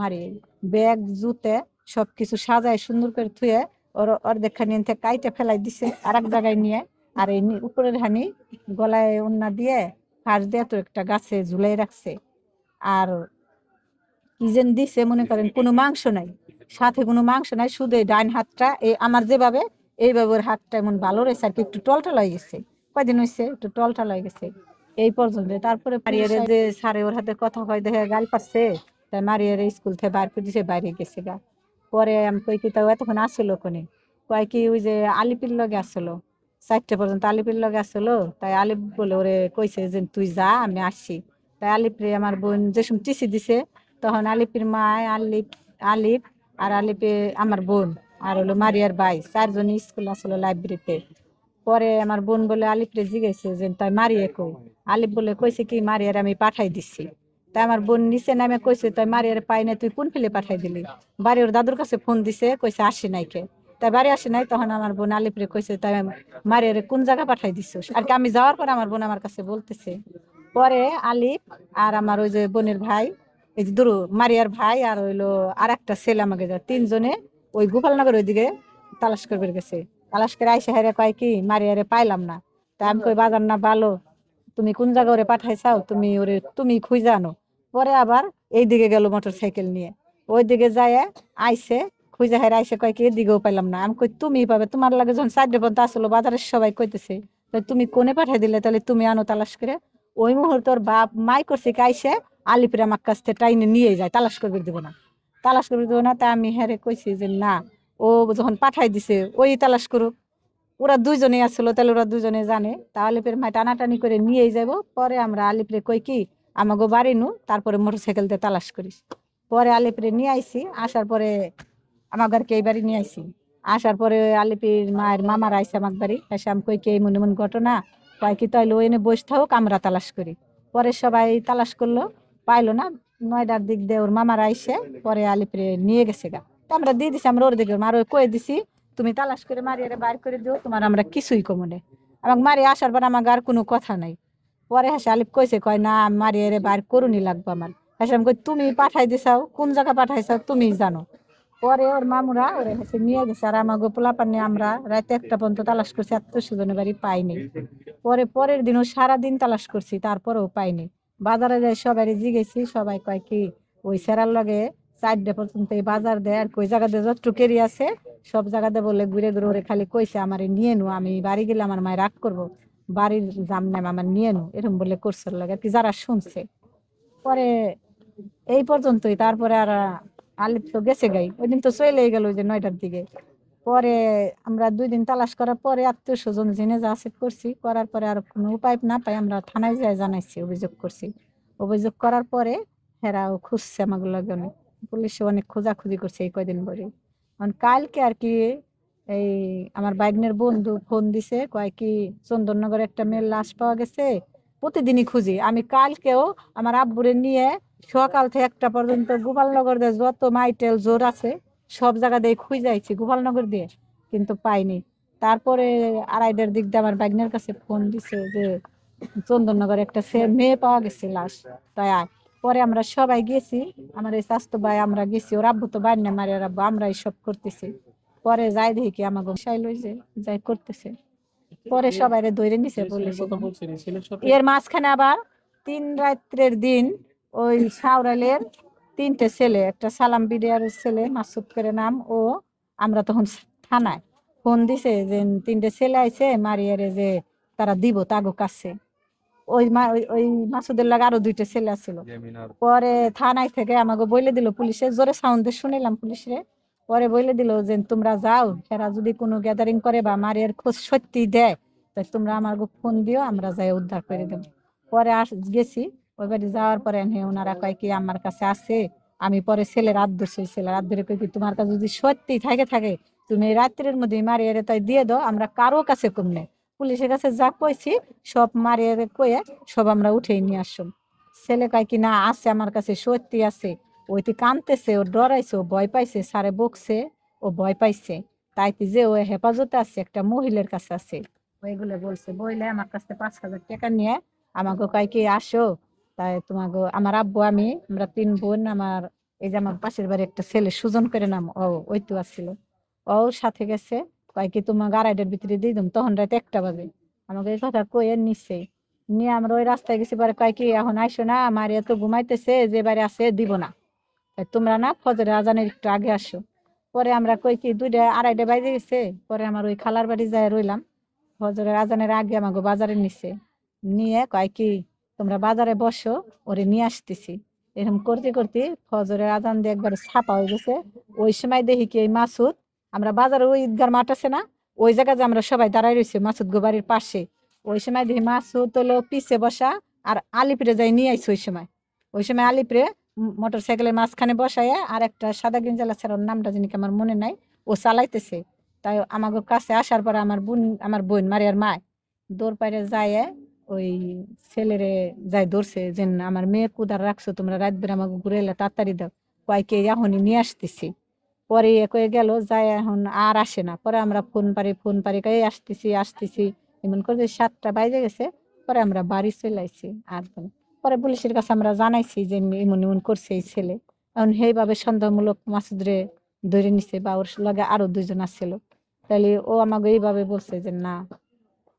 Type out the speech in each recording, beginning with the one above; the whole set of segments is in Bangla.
মারি ব্যাগ জুতে সবকিছু সাজায় সুন্দর করে থুয়ে ওর অর্ধেকখানি এনতে কাইটে ফেলাই দিছে আর এক জায়গায় নিয়ে, আর এই উপরের হানি গলায় ওন্না দিয়ে ফাঁস দিয়ে তো একটা গাছে ঝুলাই রাখছে। আর কি যেন দিছে মনে করেন কোনো মাংস নাই, সাথে কোনো মাংস নাই, শুধু এই ডাইন হাতটা এই আমার যেভাবে এইভাবে ওর হাতটা এমন ভালো রয়েছে আর কি, একটু টলটল হয়ে গেছে। কয়দিন হয়েছে একটু টলটল হয়ে গেছে এই পর্যন্ত। তারপরে মারিয়ারে যে স্যারে ওর হাতে কথা কয় দেখে গাল পাচ্ছে, তাই মারিয়ারে স্কুল থেকে বাইর করে দিছে, বাইরে গেছে গা। পরে আমি কই কি তাও এতক্ষণ আসলো কোনে, কয় কি ওই যে আলিপির লগে আসলো, 4টে পর্যন্ত আলিপির লগে আসলো। তাই আলিপ বলে ওরে কইছে যে তুই যা আমি আসছি। তাই আলিপরে আমার বোন যে সময় টিসি দিছে, তখন আলিপের মা, আলিপ আলিপ আর আলিপে আমার বোন আর হলো মারিয়ার ভাই, 4জন স্কুল আসলো লাইব্রেরিতে। পরে আমার বোন বলে আলিপরে জিজ্ঞেসে যে তাই মারিয়া কই, আলিপ বলে কইছে কি মারিয়ার আমি পাঠাই দিছি। তাই আমার বোন নিচে নামে কইছে তাই মারিয়ার পাই না, তুই কোন ফেলে পাঠাই দিলি। বাড়ি ওর দাদুর কাছে ফোন দিছে, কইছে আসি নাই কে, তাই বাড়ি আসে নাই। তখন আমার বোন আলিপরে কইছে তাই মারিয়ারে কোন জায়গা পাঠাই দিছো আর কি। আমি যাওয়ার পর আমার বোন আমার কাছে বলতেছে। পরে আলিপ আর আমার ওই যে বোনের ভাই, এই যে দুরু মারিয়ার ভাই আর হইলো আর একটা ছেলে, আমাকে যা 3জনে ওই গোপালনগর ওইদিকে তালাশ করবে গেছে। তালাশ করে আইসা হেরে কয় কি মারিয়ারে পাইলাম না। তা আমি কই বাজার না ভালো, তুমি কোন জায়গা ওরে পাঠাইছাও, তুমি ওরে তুমি খুঁজে আনো। পরে আবার এইদিকে গেল মোটর সাইকেল নিয়ে, ওইদিকে যায় আইসে, খুঁজে হেরে আইসে কয় কি এদিকেও পাইলাম না। আমি কই তুমি পাবে, তোমার লাগে যখন 4টে পর্যন্ত আসলো বাজারের সবাই কইতেছে, তাই তুমি কোনে পাঠাই দিলে, তাহলে তুমি আনো তালাশ করে। ওই মুহূর্তে ওর বাপ মাই করছে কি আইসে আলিপুরে আমার কাছ থেকে টাইনে নিয়ে যায়, তালাশ করবে দিব না, তালাশ করবে দিব না। তা আমি হ্যারে কইছি যে না, ও যখন পাঠাই দিছে ওই তালাশ করুক, ওরা 2জনেই আসলো, তাহলে ওরা 2জনে জানে। তা আলিপের মায় টানাটানি করে নিয়েই যাব। পরে আমরা আলিপরে কই কি আমাকে বাড়ি নু, তারপরে মোটর সাইকেল দিয়ে তালাশ করিস। পরে আলিপরে নিয়ে আইসি, আসার পরে আমার ঘরকে এই বাড়ি নিয়ে আইসি। আসার পরে ওই মায়ের মামার আইসে আমার বাড়ি এসে আমি কই কি এই মনে মন ঘটনা, কয় কি তাইলে ওই এনে বসে থাকুক আমরা তালাশ করি। পরে সবাই তালাশ করলো, পাইলো না। 9টার দিক দিয়ে ওর মামার আইসে পরে আলিপরে নিয়ে গেছে গা। তা আমরা দিয়ে দিছি, আমরা ওর দিকে আর ওই কয়ে দিছি তুমি তালাশ করে মারিয়ারে বাইর করে দিও, তোমার আমরা কিছুই কমনে। আমাকে মারি আসার পর আমার আর কোনো কথা নাই। পরে হাসে আলিপ কইছে কয় না মারিয়ারে বাইর করুনি লাগবে আমার। হাসে আমি কই তুমি পাঠাই দিছাও, কোন জায়গা পাঠাইছাও তুমি জানো। পরে ওর মামুরা ওরে হাসে নিয়ে গেছে, আর আমাকে পোলাপানে আমরা রাতে 1টা পর্যন্ত তালাশ করছি, আত্মীয়-স্বজনের বাড়ি পাইনি। পরে পরের দিনও সারাদিন তালাশ করছি, তারপরেও পাইনি। বাজারে যাই সবাই জিগেছি, সবাই কয় কি ওই সেরার লগে 4টে পর্যন্ত এই বাজার দেয়, আর কই জায়গাতে যতটুকেরই আছে সব জায়গাতে বলে ঘুরে ঘুরে ওরে খালি কইছে আমারে নিয়ে নু, আমি বাড়ি গেলে আমার মায়ের রাগ করবো, বাড়ির জাম নাম আমার নিয়ে নু, এরকম বলে করছে লাগে আর কি যারা শুনছে। পরে এই পর্যন্তই, তারপরে আর আলিপ তো গেছে গাই, ওই দিন তো চলে গেল ওই যে 9টার দিকে। পরে আমরা 2 দিন তালাশ করার পরে আত্মীয় স্বজন জেনে যা আছে করছি, করার পরে আর কোনো উপায় না পাই আমরা থানায় যাই জানাইছি, অভিযোগ করছি। অভিযোগ করার পরে হেরাও খুঁজছে আমাকে লগে অনেক, পুলিশে অনেক খোঁজাখুঁজি করছে এই কয়দিন পরে। কালকে আর কি এই আমার বাইগনের বন্ধু ফোন দিছে, কয় কি চন্দননগরে একটা মেয়ের লাশ পাওয়া গেছে। প্রতিদিনই খুঁজি আমি, কালকেও আমার আব্বুরে নিয়ে সকাল থেকে 1টা পর্যন্ত গোপালনগর দিয়ে যত মাইটেল জোর আছে সব জায়গা দিয়ে খুঁজে আইছি গোপালনগর দিয়ে, কিন্তু পাইনি। তারপরে 2:30টার দিক দিয়ে আমার বাইগনের কাছে ফোন দিছে যে চন্দননগরে একটা মেয়ে পাওয়া গেছে লাশ, তাই আয়। পরে আমরা সবাই গেছি, আমার এই স্বাস্থ্য ভাই আমরা গেছি, ওর আব্বু তো বাইর না মারিয়ার আব্বু, আমরা এইসব করতেছি। পরে যাই দেখি কি আমাকে সাইল যে যাই করতেছে। পরে সবাই ধরে নিছে পুলিশ। এর মাঝখানে আবার 3 রাত্রের দিন ওই সাউরালের 3টে ছেলে, একটা সালাম বিডিআরের ছেলে মাসুদ করে নাম, ও আমরা তখন থানায় ফোন দিছে যে 3টে ছেলে আইছে মারিয়ারে যে তারা দিব তাগো কাছে। ওই মাসুদের লাগে আরো 2টে ছেলে আছিল। পরে থানায় থেকে আমাকে বলে দিল পুলিশে, জোরে সাউন্ডে শুনিলাম পুলিশরে। পরে বলে দিল যে তোমরা যাও, এরা যদি কোনো গ্যাদারিং করে বা মারিয়ার খোঁজ সত্যি দেয় তাই তোমরা আমাকে ফোন দিও, আমরা যাই উদ্ধার করে দেব। পরে গেছি ওই বাড়ি, যাওয়ার পরে ওনারা কয় কি আমার কাছে আছে। আমি পরে ছেলের হাত ধরছি, ছেলের হাত ধরে কই কি তোমার কাছে যদি সত্যি থাকে তুমি এই রাত্রের মধ্যে মারিয়ারে তাই দিয়ে দাও, আমরা কারো কাছে কমনে। পুলিশের কাছে যা কইছি সব মারিয়ারে কয়ে সব আমরা উঠেই নিয়ে আসলাম। ছেলে কয় কি না আছে আমার কাছে সত্যি আছে, ওইটি কানতেছে, ও ডরাইছে, ও ভয় পাইছে, সারে বকছে, ও ভয় পাইছে। তাইতে যে ও হেফাজতে আছে একটা মহিলার কাছে আছে, ওইগুলো বলছে। বইলে আমার কাছে 5,000 টাকা নিয়ে আমাকে কয় কি আসো, তাই তোমাকে আমার আব্বু আমি আমরা 3 বোন, আমার এই যে আমার পাশের বাড়ি একটা ছেলে সুজন করে নাম, ওই তো আসছিল, ও সাথে গেছে, কয় কি তোমার আড়াইটার ভিতরে দিয়ে দিম, তখন রাত 1টা বাজে। আমাকে এই কথা কয়ে নিচ্ছে, নিয়ে আমরা ওই রাস্তায় গেছি, পরে কয় কি এখন আইসো না, আমার এত ঘুমাইতেছে, যে বাড়ি আছে দিব না, তোমরা না ফজরের আজানের একটু আগে আসো। পরে আমরা কই কি 2টা 2:30 বাজে গেছে, পরে আমার ওই খালার বাড়ি যায় রইলাম। ফজরের আজানের আগে আমাকে বাজারে নিছে, নিয়ে কয় কি তোমরা বাজারে বসো, ওরে নিয়ে আসতেছি। এরকম করতে করতে ফজরের আজান দিয়ে একবারে ছাপা হয়ে গেছে। ওই সময় দেখি কি এই মাসুদ, আমরা বাজারে ওই ঈদগার মাঠ আছে না, ওই জায়গায় যে আমরা সবাই দাঁড়াই রয়েছে মাসুদ গো বাড়ির পাশে, ওই সময় দেখি মাসুদ হলো পিছে বসা, আর আলিপরে যাই নিয়ে আইছে। ওই সময় আলিপরে মোটর সাইকেলের মাঝখানে বসাইয়া, আর একটা সাদা গেঞ্জালা ছাড়া, ওর নামটা জানি কি আমার মনে নাই, ও চালাইতেছে। তাই আমাকে কাছে আসার পরে আমার বোন মারিয়ার মা দৌড় পাইরে যায়, ওই ছেলেরে যাই ধরছে যে আমার মেয়ে কুদার রাখছো তোমরা, রাত বের আমাকে ঘুরে এলে তাড়াতাড়ি দাও, কয়েকে এখনই নিয়ে আসতেছি। পরে এ কয়ে গেল যায়, এখন আর আসে না। পরে আমরা ফোন পারি কয়ে আসতেছি আসতেছি, এমন করে 7টা বাজে গেছে। পরে আমরা বাড়ি চলে আইছি। আর পরে পুলিশের কাছে আমরা জানাইছি যে এমন এমন করছে এই ছেলে। এখন সেইভাবে সন্দেহমূলক মাসুদরে ধরে নিছে, বা ওর লগে আরো 2জন আসছিল। তাহলে ও আমাকে এইভাবে বলছে যে না,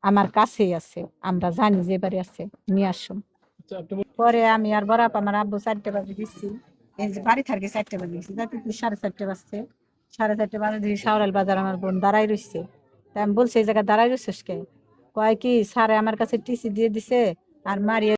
আমার কাছেই আছে, আমরা জানি যে বাড়ি আছে, নিয়ে আসুন। পরে আমি আর বরাপ আমার আব্বু 4টে বাজে গেছি, এই যে বাড়ি থাকি 4টে বাজে গেছি, যাতে 4:30 বাজছে। 4:30 বাজে দেখি শাওরাল বাজার আমার বোন দাঁড়াই রইছে। তা আমি বলছি এই জায়গায় দাঁড়াই রইছিস কে? কয় কি স্যারে আমার কাছে টিসি দিয়ে দিছে, আর মারিয়ে